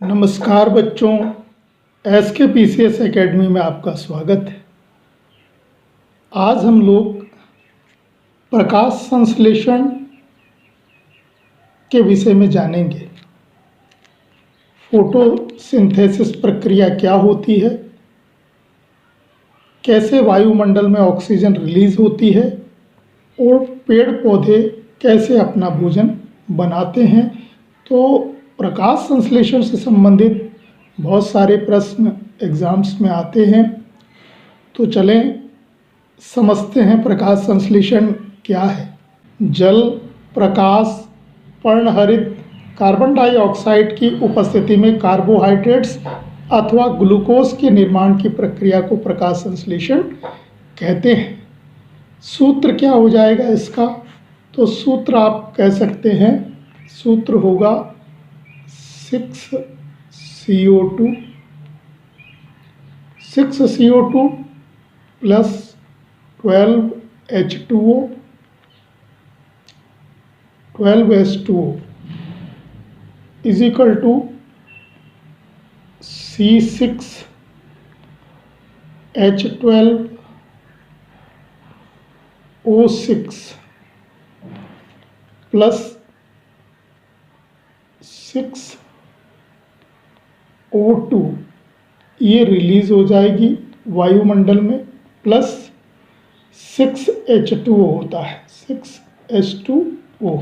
नमस्कार बच्चों, SK PCS academy में आपका स्वागत है। आज हम लोग प्रकाश संश्लेषण के विषय में जानेंगे। फोटोसिंथेसिस प्रक्रिया क्या होती है, कैसे वायुमंडल में ऑक्सीजन रिलीज होती है और पेड़ पौधे कैसे अपना भोजन बनाते हैं। तो प्रकाश संश्लेषण से संबंधित बहुत सारे प्रश्न एग्जाम्स में आते हैं। तो चलें समझते हैं प्रकाश संश्लेषण क्या है। जल, प्रकाश, पर्णहरित कार्बन डाइऑक्साइड की उपस्थिति में कार्बोहाइड्रेट्स अथवा ग्लूकोज के निर्माण की प्रक्रिया को प्रकाश संश्लेषण कहते हैं। सूत्र क्या हो जाएगा इसका? तो सूत्र आप कह सकते हैं, सूत्र होगा 6CO2 plus 12H2O is equal to C6H12O6 plus 6O2 ये रिलीज हो जाएगी वायुमंडल में, प्लस 6H2O होता है, 6H2O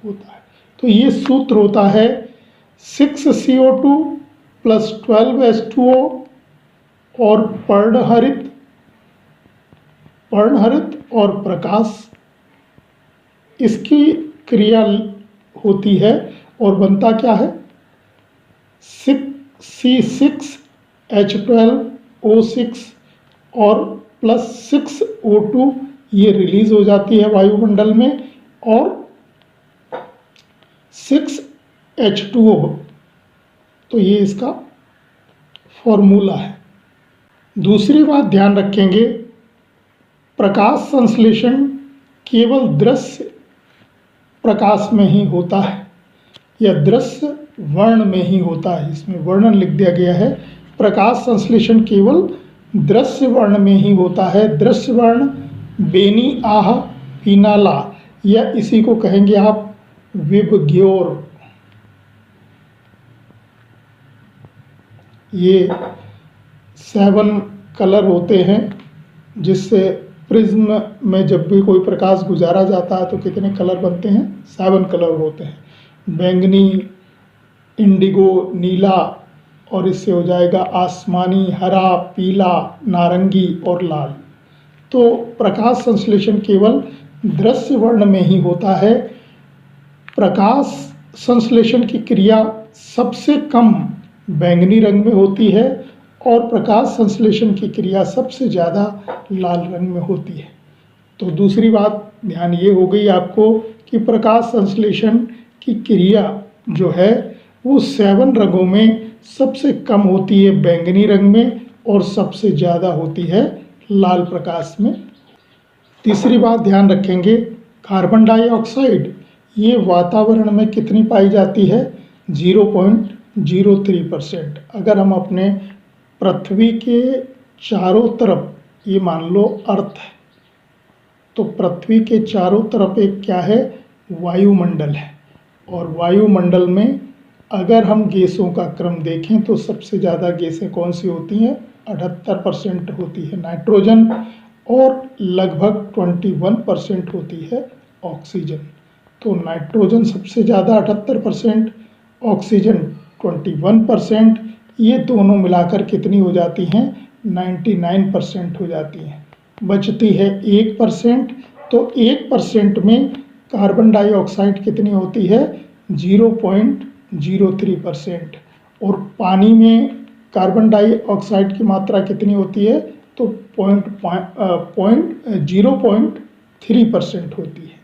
होता है। तो ये सूत्र होता है 6CO2 प्लस 12H2O और पर्णहरित और प्रकाश, इसकी क्रिया होती है और बनता क्या है, C6H12O6 और प्लस 6O2 ये रिलीज हो जाती है वायुमंडल में और 6H2O, तो ये इसका फॉर्मूला है। दूसरी बात ध्यान रखेंगे, प्रकाश संश्लेषण केवल दृश्य प्रकाश में ही होता है या दृश्य वर्ण में ही होता है। इसमें वर्णन लिख दिया गया है, प्रकाश संश्लेषण केवल दृश्य वर्ण में ही होता है। दृश्य वर्ण बेनी आह पीनाला, या इसी को कहेंगे आप विबग्योर। ये 7 कलर होते हैं, जिससे प्रिज्म में जब भी कोई प्रकाश गुजारा जाता है तो कितने कलर बनते हैं, 7 कलर होते हैं, बैंगनी, इंडिगो, नीला, और इससे हो जाएगा आसमानी, हरा, पीला, नारंगी और लाल। तो प्रकाश संश्लेषण केवल दृश्य वर्ण में ही होता है। प्रकाश संश्लेषण की क्रिया सबसे कम बैंगनी रंग में होती है और प्रकाश संश्लेषण की क्रिया सबसे ज़्यादा लाल रंग में होती है। तो दूसरी बात ध्यान ये हो गई आपको कि प्रकाश संश्लेषण की क्रिया जो है वो 7 रंगों में सबसे कम होती है बैंगनी रंग में और सबसे ज़्यादा होती है लाल प्रकाश में। तीसरी बात ध्यान रखेंगे, कार्बन डाइऑक्साइड ये वातावरण में कितनी पाई जाती है, 0.03%। अगर हम अपने पृथ्वी के चारों तरफ, ये मान लो अर्थ है, तो पृथ्वी के चारों तरफ एक क्या है, वायुमंडल है। और वायुमंडल में अगर हम गैसों का क्रम देखें तो सबसे ज़्यादा गैसें कौन सी होती हैं, 78% होती है नाइट्रोजन और लगभग 21% होती है ऑक्सीजन। तो नाइट्रोजन सबसे ज़्यादा 78%, ऑक्सीजन 21%, ये दोनों मिलाकर कितनी हो जाती हैं, 99% हो जाती हैं। बचती है 1%, तो 1% में कार्बन डाइऑक्साइड कितनी होती है, 0.03%। और पानी में कार्बन डाइऑक्साइड की मात्रा कितनी होती है, तो 0.3% होती है।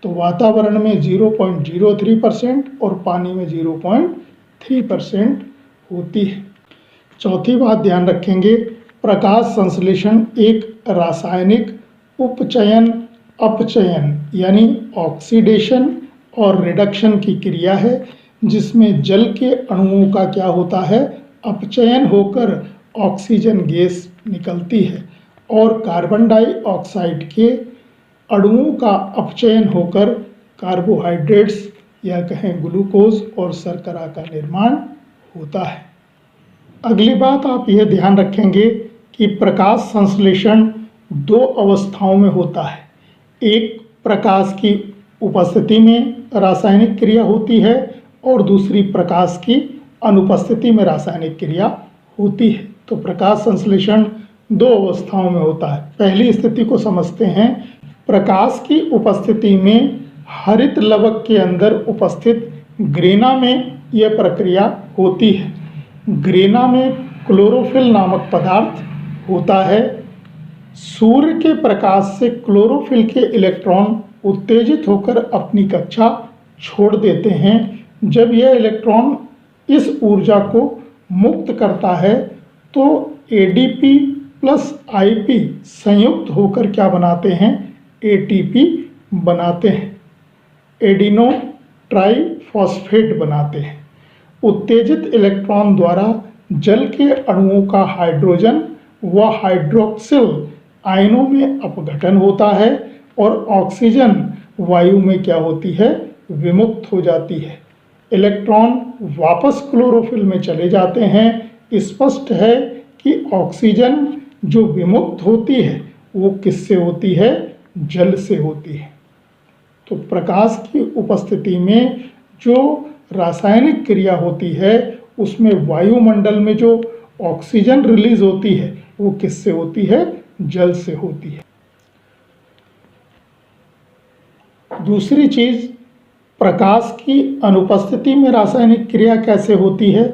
तो वातावरण में 0.03% और पानी में 0.3% होती है। चौथी बात ध्यान रखेंगे, प्रकाश संश्लेषण एक रासायनिक उपचयन अपचयन यानी ऑक्सीडेशन और रिडक्शन की क्रिया है। जिसमें जल के अणुओं का क्या होता है, अपचयन होकर ऑक्सीजन गैस निकलती है और कार्बन डाइऑक्साइड के अणुओं का अपचयन होकर कार्बोहाइड्रेट्स या कहें ग्लूकोज और शर्करा का निर्माण होता है। अगली बात आप यह ध्यान रखेंगे कि प्रकाश संश्लेषण दो अवस्थाओं में होता है। एक प्रकाश की उपस्थिति में रासायनिक क्रिया होती है और दूसरी प्रकाश की अनुपस्थिति में रासायनिक क्रिया होती है। तो प्रकाश संश्लेषण दो अवस्थाओं में होता है। पहली स्थिति को समझते हैं। प्रकाश की उपस्थिति में हरित लवक के अंदर उपस्थित ग्रेना में यह प्रक्रिया होती है। ग्रेना में क्लोरोफिल नामक पदार्थ होता है। सूर्य के प्रकाश से क्लोरोफिल के इलेक्ट्रॉन उत्तेजित होकर अपनी कक्षा छोड़ देते हैं। जब यह इलेक्ट्रॉन इस ऊर्जा को मुक्त करता है तो एडीपी प्लस आईपी संयुक्त होकर क्या बनाते हैं, एटीपी बनाते हैं, एडिनो ट्राइफॉस्फेट बनाते हैं। उत्तेजित इलेक्ट्रॉन द्वारा जल के अणुओं का हाइड्रोजन व हाइड्रोक्सिल आयनों में अपघटन होता है और ऑक्सीजन वायु में क्या होती है, विमुक्त हो जाती है। इलेक्ट्रॉन वापस क्लोरोफिल में चले जाते हैं। स्पष्ट है कि ऑक्सीजन जो विमुक्त होती है वो किससे होती है, जल से होती है। तो प्रकाश की उपस्थिति में जो रासायनिक क्रिया होती है उसमें वायुमंडल में जो ऑक्सीजन रिलीज होती है वो किससे होती है, जल से होती है। दूसरी चीज, प्रकाश की अनुपस्थिति में रासायनिक क्रिया कैसे होती है।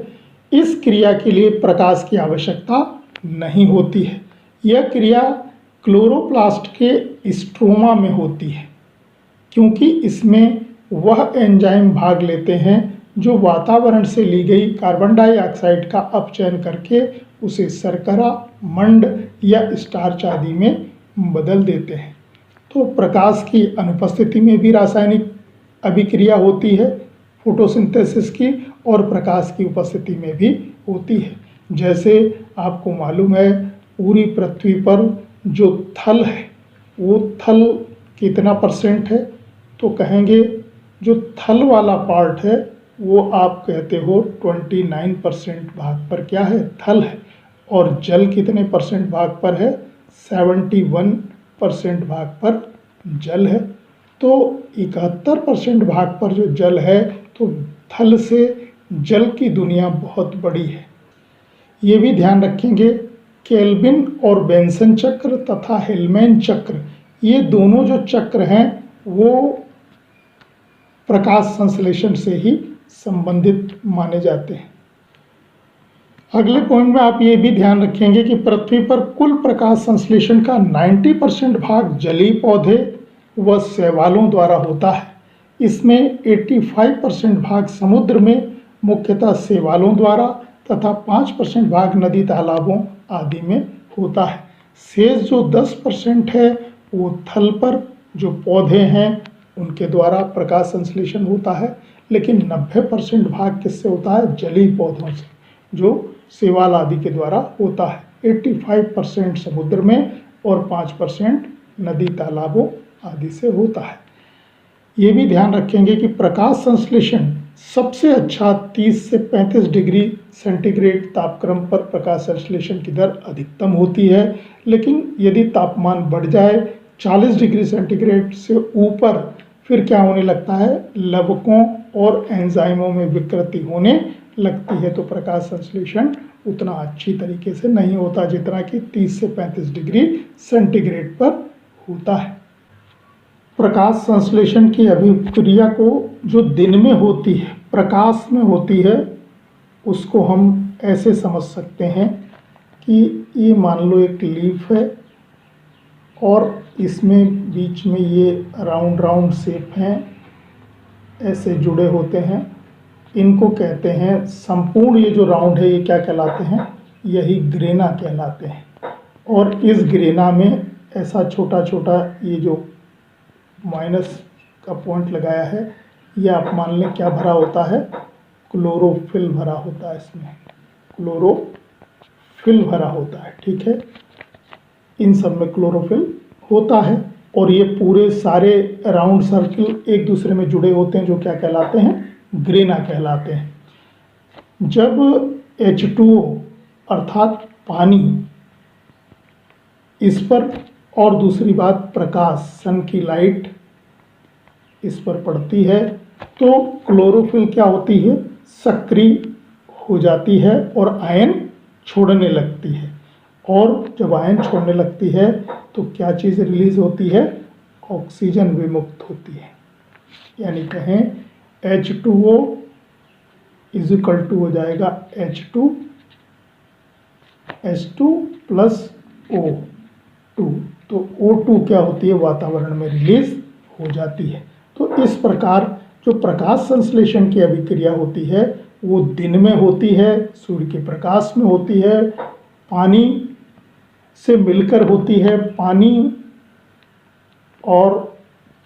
इस क्रिया के लिए प्रकाश की आवश्यकता नहीं होती है। यह क्रिया क्लोरोप्लास्ट के स्ट्रोमा में होती है, क्योंकि इसमें वह एंजाइम भाग लेते हैं जो वातावरण से ली गई कार्बन डाइऑक्साइड का अपचयन करके उसे शर्करा, मंड या स्टार्च आदि में बदल देते हैं। तो प्रकाश की अनुपस्थिति में भी रासायनिक अभिक्रिया होती है फोटोसिंथेसिस की, और प्रकाश की उपस्थिति में भी होती है। जैसे आपको मालूम है पूरी पृथ्वी पर जो थल है वो थल कितना परसेंट है, तो कहेंगे जो थल वाला पार्ट है वो आप कहते हो 29% भाग पर क्या है, थल है, और जल कितने परसेंट भाग पर है, 71% भाग पर जल है। तो 71% भाग पर जो जल है, तो थल से जल की दुनिया बहुत बड़ी है। ये भी ध्यान रखेंगे केल्विन और बेंसन चक्र तथा हेल्मैन चक्र, ये दोनों जो चक्र हैं वो प्रकाश संश्लेषण से ही संबंधित माने जाते हैं। अगले पॉइंट में आप ये भी ध्यान रखेंगे कि पृथ्वी पर कुल प्रकाश संश्लेषण का 90% भाग जलीय पौधे व शैवालों द्वारा होता है। इसमें 85% भाग समुद्र में मुख्यतः शैवालों द्वारा तथा 5% भाग नदी तालाबों आदि में होता है। शेष जो 10% है वो थल पर जो पौधे हैं उनके द्वारा प्रकाश संश्लेषण होता है, लेकिन 90% भाग किससे होता है, जलीय पौधों से, जो शैवाल आदि के द्वारा होता है। 85% समुद्र में और 5% नदी तालाबों आदि से होता है। ये भी ध्यान रखेंगे कि प्रकाश संश्लेषण सबसे अच्छा 30 से 35 डिग्री सेंटीग्रेड तापक्रम पर प्रकाश संश्लेषण की दर अधिकतम होती है, लेकिन यदि तापमान बढ़ जाए 40 डिग्री सेंटीग्रेड से ऊपर, फिर क्या होने लगता है, लवकों और एंजाइमों में विकृति होने लगती है। तो प्रकाश संश्लेषण उतना अच्छी तरीके से नहीं होता जितना कि 30 से 35 डिग्री सेंटीग्रेड पर होता है। प्रकाश संश्लेषण की अभिक्रिया को जो दिन में होती है, प्रकाश में होती है, उसको हम ऐसे समझ सकते हैं कि ये मान लो एक लीफ है और इसमें बीच में ये राउंड राउंड शेप हैं, ऐसे जुड़े होते हैं। इनको कहते हैं संपूर्ण, ये जो राउंड है ये क्या कहलाते हैं, यही ग्रेना कहलाते हैं। और इस ग्रेना में ऐसा छोटा छोटा ये जो माइनस का पॉइंट लगाया है, ये आप मान लें क्या भरा होता है, क्लोरोफिल भरा होता है, इसमें क्लोरोफिल भरा होता है, ठीक है। इन सब में क्लोरोफिल होता है और ये पूरे सारे राउंड सर्किल एक दूसरे में जुड़े होते हैं, जो क्या कहलाते हैं, ग्रेना कहलाते हैं। जब H2O अर्थात पानी इस पर, और दूसरी बात प्रकाश, सन की लाइट इस पर पड़ती है, तो क्लोरोफिल क्या होती है, सक्रिय हो जाती है और आयन छोड़ने लगती है। और जब आयन छोड़ने लगती है तो क्या चीज़ रिलीज होती है, ऑक्सीजन विमुक्त होती है। यानी कहें H2O इज इक्वल टू हो जाएगा H2 प्लस O2, तो O2 क्या होती है, वातावरण में रिलीज हो जाती है। तो इस प्रकार जो प्रकाश संश्लेषण की अभिक्रिया होती है वो दिन में होती है, सूर्य के प्रकाश में होती है, पानी से मिलकर होती है, पानी और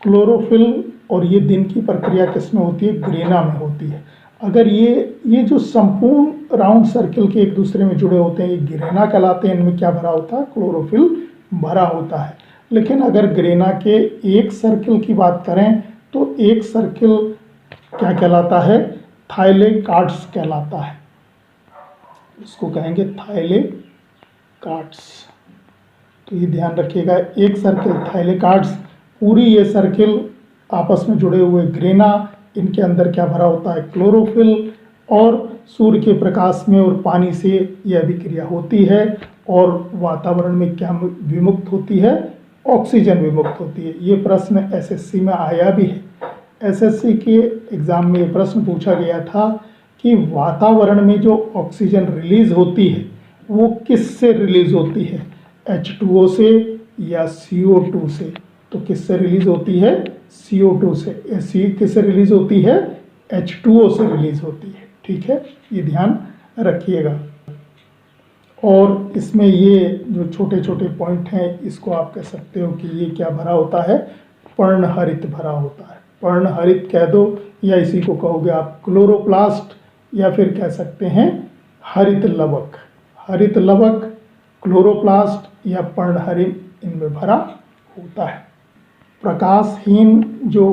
क्लोरोफिल, और ये दिन की प्रक्रिया किस में होती है, ग्रेना में होती है। अगर ये जो संपूर्ण राउंड सर्किल के एक दूसरे में जुड़े होते हैं, ये ग्रेना कहलाते हैं, इनमें क्या भरा होता है, क्लोरोफिल भरा होता है। लेकिन अगर ग्रेना के एक सर्किल की बात करें तो एक सर्किल क्या कहलाता है, थाइलेकार्ड्स कहलाता है, इसको कहेंगे थाइलेकार्ड्स। तो ये ध्यान रखिएगा, एक सर्किल थाइलेकार्ड्स, पूरी ये सर्किल आपस में जुड़े हुए ग्रेना, इनके अंदर क्या भरा होता है, क्लोरोफिल, और सूर्य के प्रकाश में और पानी से यह अभिक्रिया होती है और वातावरण में क्या विमुक्त होती है, ऑक्सीजन विमुक्त होती है। ये प्रश्न एसएससी में आया भी है। एसएससी के एग्ज़ाम में ये प्रश्न पूछा गया था कि वातावरण में जो ऑक्सीजन रिलीज होती है वो किससे रिलीज होती है, H2O से या CO2 से। तो किससे रिलीज होती है, CO2 से। किससे रिलीज होती है, H2O से रिलीज होती है, ठीक है, ये ध्यान रखिएगा। और इसमें ये जो छोटे छोटे पॉइंट हैं, इसको आप कह सकते हो कि ये क्या भरा होता है, पर्णहरित भरा होता है। पर्णहरित कह दो, या इसी को कहोगे आप क्लोरोप्लास्ट, या फिर कह सकते हैं हरित लवक। हरित लवक, क्लोरोप्लास्ट या पर्णहरित, इनमें भरा होता है। प्रकाशहीन, जो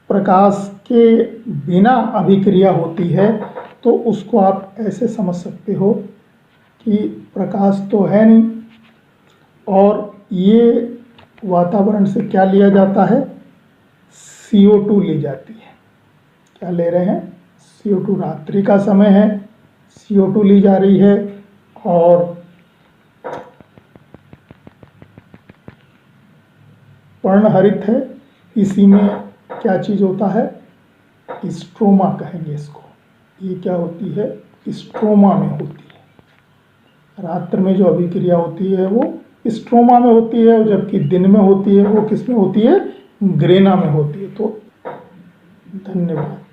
प्रकाश के बिना अभिक्रिया होती है, तो उसको आप ऐसे समझ सकते हो कि प्रकाश तो है नहीं, और ये वातावरण से क्या लिया जाता है, CO2 ली जाती है। क्या ले रहे हैं, CO2, रात्रि का समय है, CO2 ली जा रही है। और पर्णहरित है, इसी में क्या चीज़ होता है, स्ट्रोमा कहेंगे इसको। ये क्या होती है, स्ट्रोमा में होती है। रात्र में जो अभिक्रिया होती है वो स्ट्रोमा में होती है, और जबकि दिन में होती है वो किस में होती है, ग्रेना में होती है। तो धन्यवाद।